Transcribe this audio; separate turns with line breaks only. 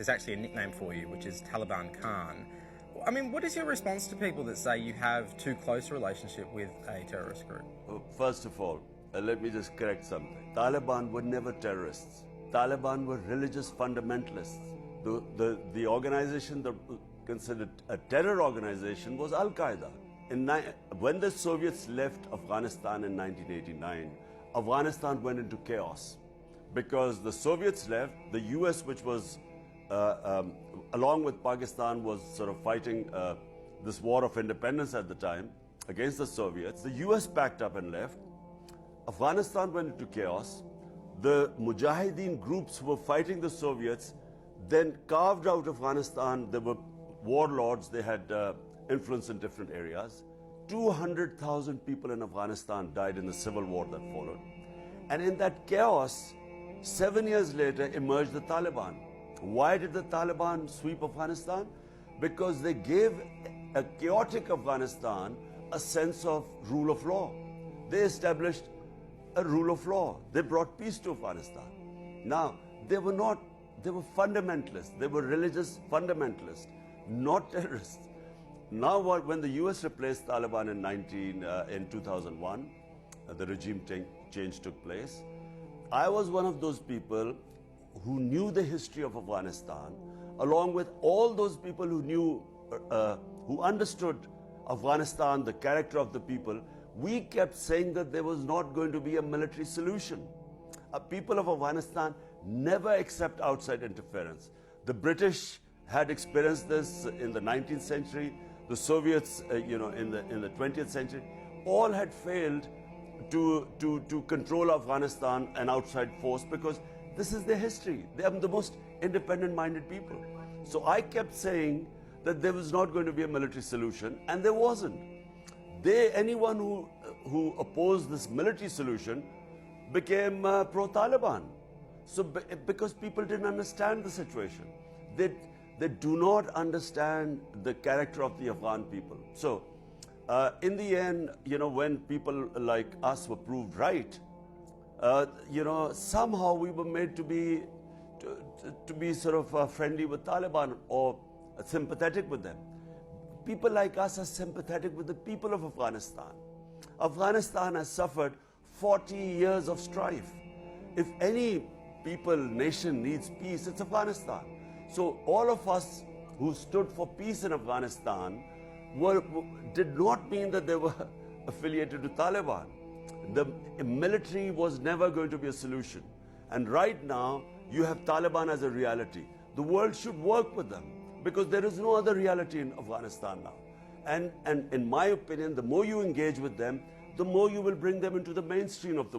There's actually a nickname for you, which is Taliban Khan. I mean, what is your response to people that say you have too close a relationship with a terrorist group?
First of all, let me just correct something. Taliban were never terrorists. Taliban were religious fundamentalists. The organization that was considered a terror organization was Al-Qaeda. When the Soviets left Afghanistan in 1989, Afghanistan went into chaos because the Soviets left, the US, which was along with Pakistan, was sort of fighting this war of independence at the time against the Soviets. The US packed up and left. Afghanistan went into chaos. The Mujahideen groups who were fighting the Soviets then carved out Afghanistan. There were warlords, they had influence in different areas. 200,000 people in Afghanistan died in the civil war that followed. And in that chaos, 7 years later emerged the Taliban. Why did the Taliban sweep Afghanistan? Because they gave a chaotic Afghanistan a sense of rule of law. They established a rule of law. They brought peace to Afghanistan. Now, they were fundamentalists. They were religious fundamentalists, not terrorists. Now, when the US replaced Taliban in 2001, the regime change took place. I was one of those people who knew the history of Afghanistan, along with all those people who understood Afghanistan, the character of the people. We kept saying that there was not going to be a military solution. People of Afghanistan never accept outside interference. The British had experienced this in the 19th century. The Soviets, in the 20th century, all had failed to control Afghanistan, an outside force, because this is their history. They are the most independent-minded people. So I kept saying that there was not going to be a military solution, and there wasn't. Anyone who opposed this military solution became pro-Taliban. So because people didn't understand the situation. They do not understand the character of the Afghan people. So in the end, when people like us were proved right, somehow we were made to be sort of friendly with Taliban or sympathetic with them. People like us are sympathetic with the people of Afghanistan. Afghanistan has suffered 40 years of strife. If any nation needs peace, it's Afghanistan. So all of us who stood for peace in Afghanistan did not mean that they were affiliated to Taliban. The military was never going to be a solution. And right now, you have Taliban as a reality. The world should work with them because there is no other reality in Afghanistan now. And in my opinion, the more you engage with them, the more you will bring them into the mainstream of the world.